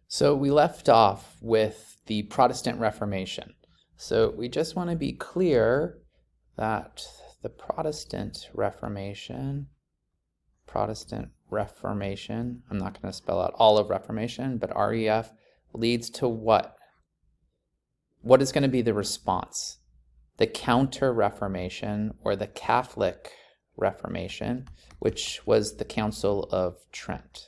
So we left off with the Protestant Reformation. So we just want to be clear that the Protestant Reformation, I'm not going to spell out all of Reformation, but REF leads to what? What is going to be the response? The Counter-Reformation or the Catholic Reformation, which was the Council of Trent.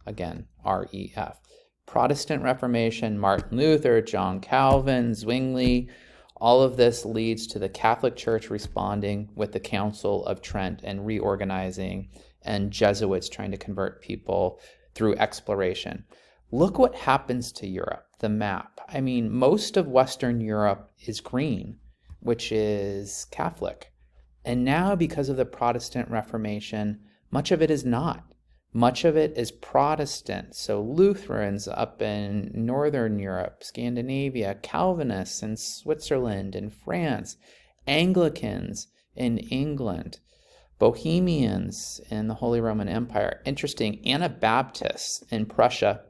Again, REF. Protestant Reformation, Martin Luther, John Calvin, Zwingli, all of this leads to the Catholic Church responding with the Council of Trent and reorganizing, and Jesuits trying to convert people through exploration. Look what happens to Europe, the map. I mean, most of Western Europe is green, which is Catholic. And now, because of the Protestant Reformation, much of it is not. Much of it is Protestant, so Lutherans up in Northern Europe, Scandinavia, Calvinists in Switzerland and France, Anglicans in England, Bohemians in the Holy Roman Empire. Interesting, Anabaptists in Prussia,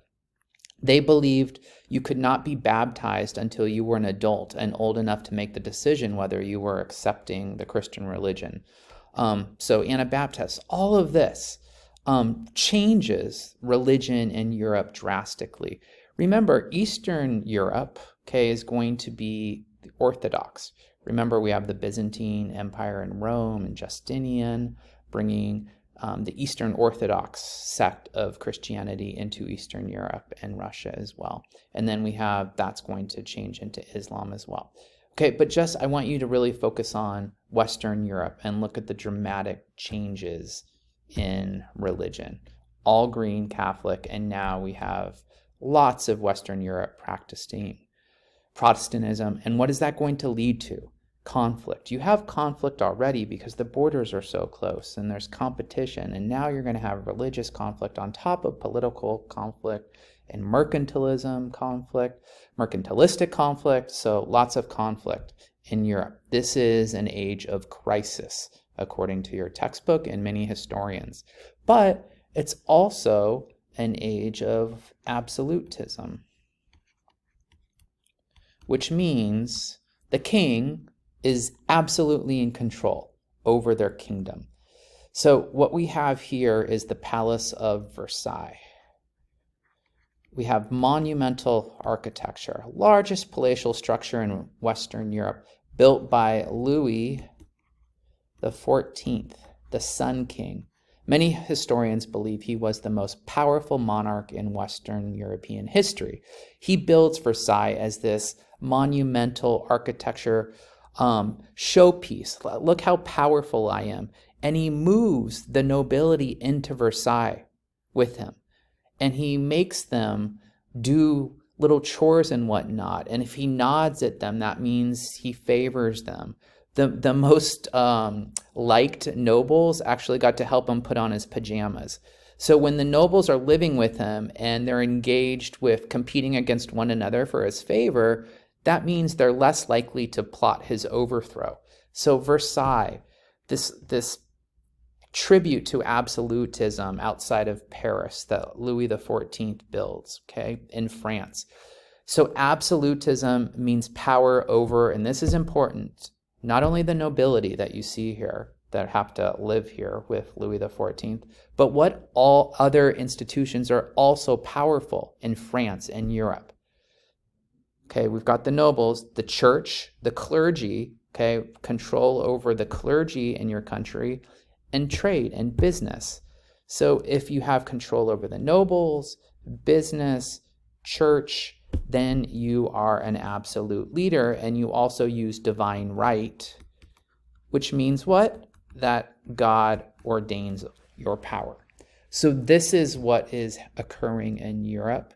they believed you could not be baptized until you were an adult and old enough to make the decision whether you were accepting the Christian religion. So Anabaptists, all of this changes religion in Europe drastically. Remember, Eastern Europe, is going to be the Orthodox. Remember, we have the Byzantine Empire in Rome and Justinian bringing the Eastern Orthodox sect of Christianity into Eastern Europe and Russia as well. And then we have, that's going to change into Islam as well. Okay, but I want you to really focus on Western Europe and look at the dramatic changes in religion. All green Catholic, and now we have lots of Western Europe practicing Protestantism. And what is that going to lead to? Conflict. You have conflict already because the borders are so close and there's competition, and now you're going to have religious conflict on top of political conflict and mercantilistic conflict, so lots of conflict in Europe. This is an age of crisis, according to your textbook and many historians. But it's also an age of absolutism, which means the king is absolutely in control over their kingdom. So what we have here is the Palace of Versailles. We have monumental architecture, largest palatial structure in Western Europe, built by Louis the 14th, the Sun King. Many historians believe he was the most powerful monarch in Western European history. He builds Versailles as this monumental architecture showpiece. Look how powerful I am. And he moves the nobility into Versailles with him. And he makes them do little chores and whatnot. And if he nods at them, that means he favors them. The most liked nobles actually got to help him put on his pajamas. So when the nobles are living with him and they're engaged with competing against one another for his favor, that means they're less likely to plot his overthrow. So Versailles, this tribute to absolutism outside of Paris that Louis XIV builds, in France. So absolutism means power over, and this is important, not only the nobility that you see here that have to live here with Louis XIV, but what all other institutions are also powerful in France and Europe. We've got the nobles, the church, the clergy, control over the clergy in your country, and trade and business. So if you have control over the nobles, business, church, then you are an absolute leader, and you also use divine right, which means what? That God ordains your power. So this is what is occurring in Europe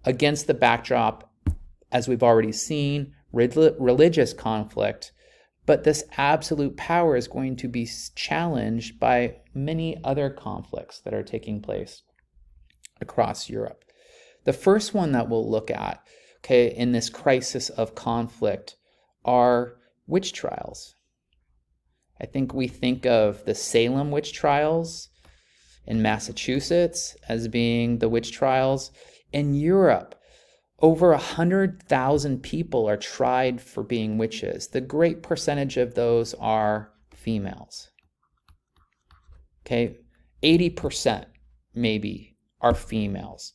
against the backdrop, as we've already seen, religious conflict, but this absolute power is going to be challenged by many other conflicts that are taking place across Europe. The first one that we'll look at, in this crisis of conflict are witch trials. I think we think of the Salem witch trials in Massachusetts as being the witch trials. In Europe, over 100,000 people are tried for being witches. The great percentage of those are females. Okay, 80% maybe are females.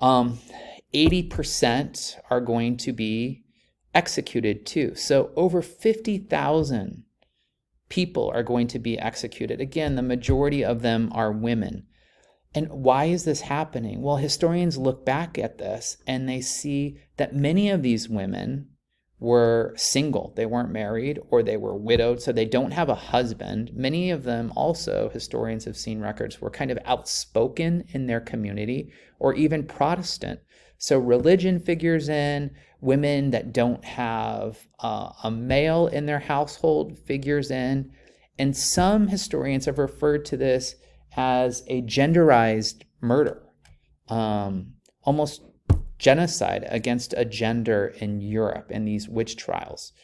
80% are going to be executed too. So over 50,000 people are going to be executed. Again, the majority of them are women. And why is this happening? Well, historians look back at this and they see that many of these women were single. They weren't married, or they were widowed, so they don't have a husband. Many of them also, historians have seen records, were kind of outspoken in their community, or even Protestant. So religion figures in, women that don't have a male in their household figures in, and some historians have referred to this as a genderized murder, almost genocide against a gender in Europe in these witch trials.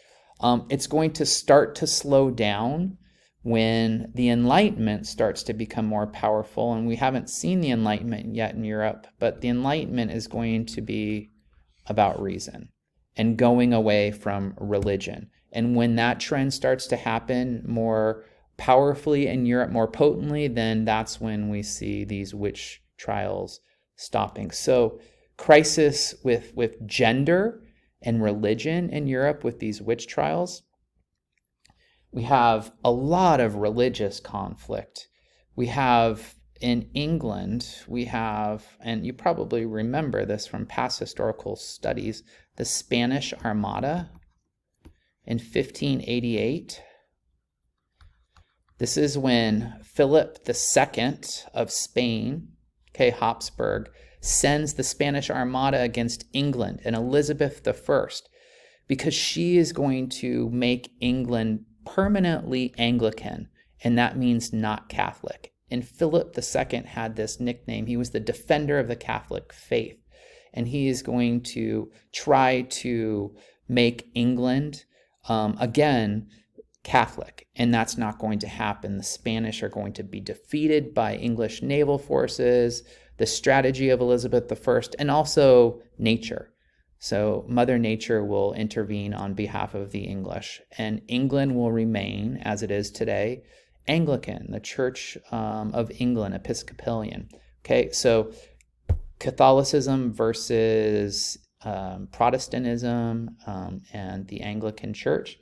It's going to start to slow down when the Enlightenment starts to become more powerful, and we haven't seen the Enlightenment yet in Europe, but the Enlightenment is going to be about reason and going away from religion. And when that trend starts to happen more powerfully in Europe, more potently, then that's when we see these witch trials stopping. So crisis with gender and religion in Europe with these witch trials. We have a lot of religious conflict. We have in England, and you probably remember this from past historical studies, the Spanish Armada in 1588. This is when Philip II of Spain, Habsburg, sends the Spanish Armada against England and Elizabeth I, because she is going to make England permanently Anglican, and that means not Catholic. And Philip II had this nickname. He was the defender of the Catholic faith, and he is going to try to make England again Catholic, and that's not going to happen. The Spanish are going to be defeated by English naval forces, the strategy of Elizabeth I, and also nature. So Mother Nature will intervene on behalf of the English, and England will remain, as it is today, Anglican, the Church of England, Episcopalian. Okay, so Catholicism versus Protestantism and the Anglican Church.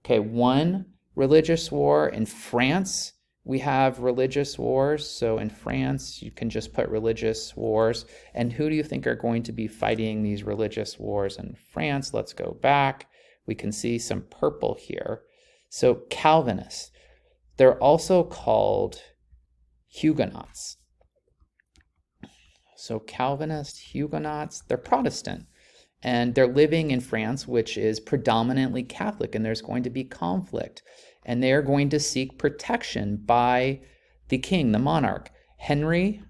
Okay, one religious war. In France, we have religious wars. So in France, you can just put religious wars. And who do you think are going to be fighting these religious wars in France? Let's go back. We can see some purple here. So Calvinists. They're also called Huguenots. So Calvinist, Huguenots, they're Protestant. And they're living in France, which is predominantly Catholic, and there's going to be conflict. And they're going to seek protection by the king, the monarch, Henry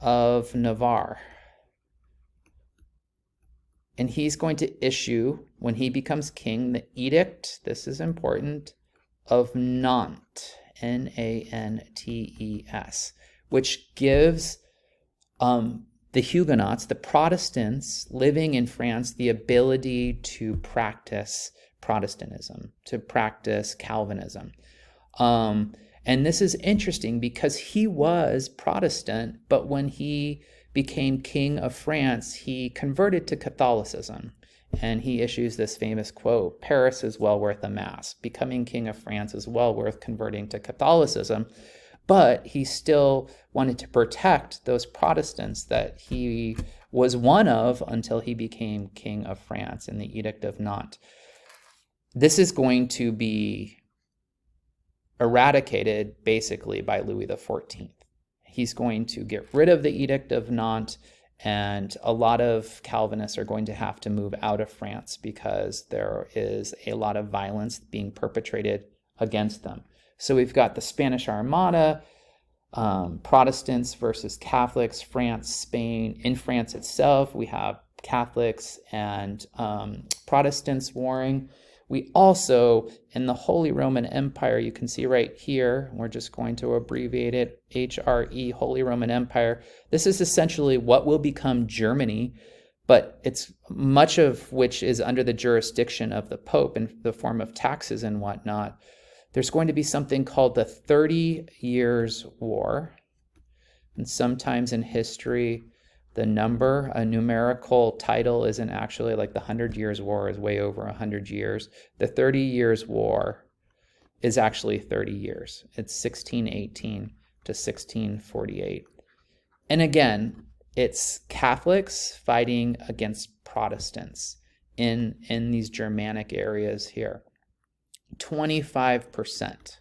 of Navarre. And he's going to issue, when he becomes king, the Edict, this is important, of Nantes, Nantes, which gives the Huguenots, the Protestants living in France, the ability to practice Protestantism, to practice Calvinism. And this is interesting because he was Protestant, but when he became king of France, he converted to Catholicism. And he issues this famous quote, "Paris is well worth a mass. Becoming king of France is well worth converting to Catholicism." But he still wanted to protect those Protestants that he was one of until he became king of France in the Edict of Nantes. This is going to be eradicated basically by Louis XIV. He's going to get rid of the Edict of Nantes, and a lot of Calvinists are going to have to move out of France because there is a lot of violence being perpetrated against them. So we've got the Spanish Armada, Protestants versus Catholics, France, Spain. In France itself, we have Catholics and Protestants warring. We also, in the Holy Roman Empire, you can see right here, we're just going to abbreviate it, HRE, Holy Roman Empire. This is essentially what will become Germany, but it's much of which is under the jurisdiction of the Pope in the form of taxes and whatnot. There's going to be something called the 30 Years' War. And sometimes in history, the number, a numerical title, isn't actually like the 100 Years' War is way over 100 years. The 30 Years' War is actually 30 years. It's 1618 to 1648. And again, it's Catholics fighting against Protestants in these Germanic areas here. 25%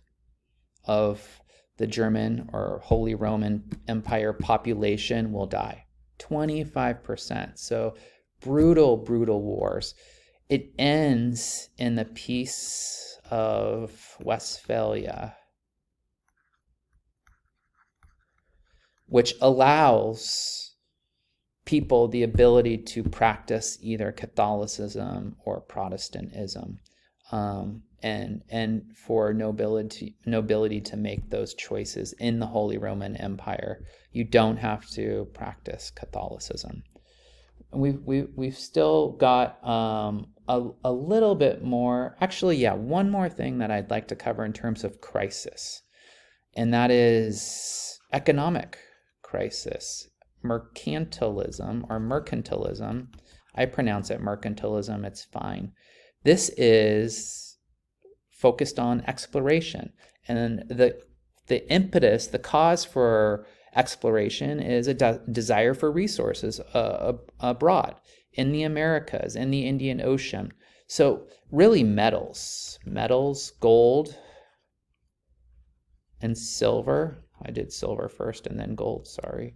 of the German or Holy Roman Empire population will die. 25%. So brutal, brutal wars. It ends in the Peace of Westphalia, which allows people the ability to practice either Catholicism or Protestantism, and for nobility to make those choices in the Holy Roman Empire. You don't have to practice Catholicism. We've still got a little bit more. Actually, yeah, one more thing that I'd like to cover in terms of crisis, and that is economic crisis. Mercantilism. I pronounce it mercantilism, it's fine. This is focused on exploration, and the impetus, the cause for exploration is a desire for resources abroad, in the Americas, in the Indian Ocean. So really metals, gold and silver. I did silver first and then gold, sorry.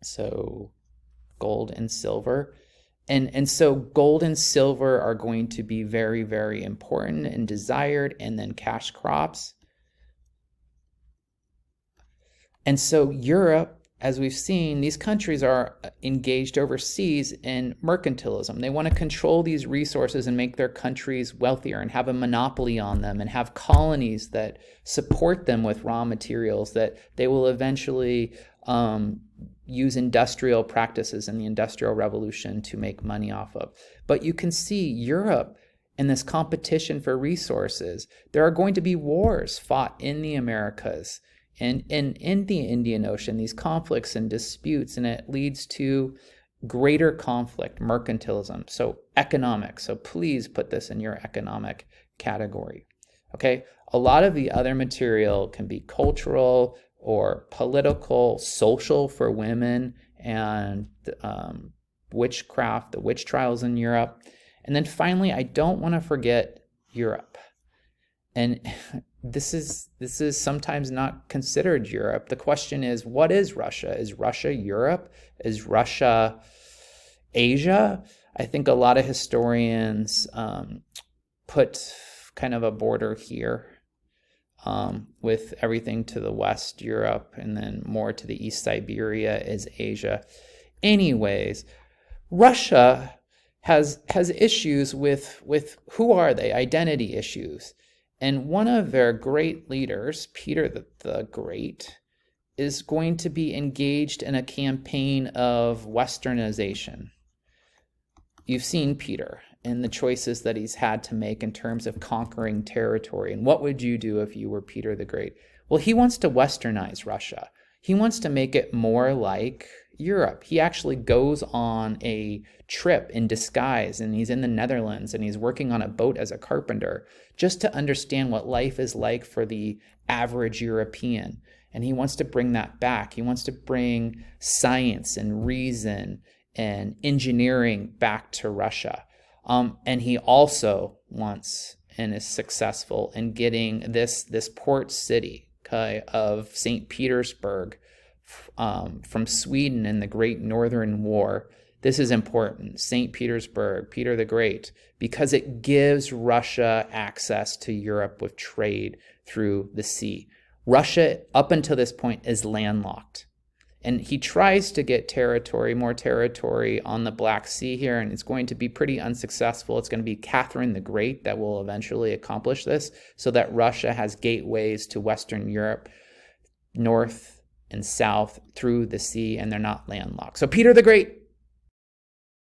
So gold and silver. And so gold and silver are going to be very, very important and desired, and then cash crops. And so Europe, as we've seen, these countries are engaged overseas in mercantilism. They want to control these resources and make their countries wealthier and have a monopoly on them and have colonies that support them with raw materials that they will eventually use industrial practices in the Industrial Revolution to make money off of. But you can see Europe in this competition for resources. There are going to be wars fought in the Americas and in the Indian Ocean, these conflicts and disputes, and it leads to greater conflict, mercantilism, so economic. So please put this in your economic category. Okay, a lot of the other material can be cultural or political, social for women, and witchcraft, the witch trials in Europe. And then finally, I don't want to forget Europe. And this is sometimes not considered Europe. The question is, what is Russia? Is Russia Europe? Is Russia Asia? I think a lot of historians put kind of a border here with everything to the west, Europe, and then more to the east, Siberia is Asia. Anyways, Russia has issues with who are they? Identity issues. And one of their great leaders, Peter the Great, is going to be engaged in a campaign of westernization. You've seen Peter and the choices that he's had to make in terms of conquering territory. And what would you do if you were Peter the Great? Well, he wants to westernize Russia. He wants to make it more like Europe. He actually goes on a trip in disguise, and he's in the Netherlands, and he's working on a boat as a carpenter just to understand what life is like for the average European. And he wants to bring that back. He wants to bring science and reason and engineering back to Russia. And he also wants and is successful in getting this port city of St. Petersburg from Sweden in the Great Northern War. This is important, St. Petersburg, Peter the Great, because it gives Russia access to Europe with trade through the sea. Russia, up until this point, is landlocked. And he tries to get more territory on the Black Sea here, and it's going to be pretty unsuccessful. It's going to be Catherine the Great that will eventually accomplish this, so that Russia has gateways to Western Europe, north and south through the sea, and they're not landlocked. So Peter the Great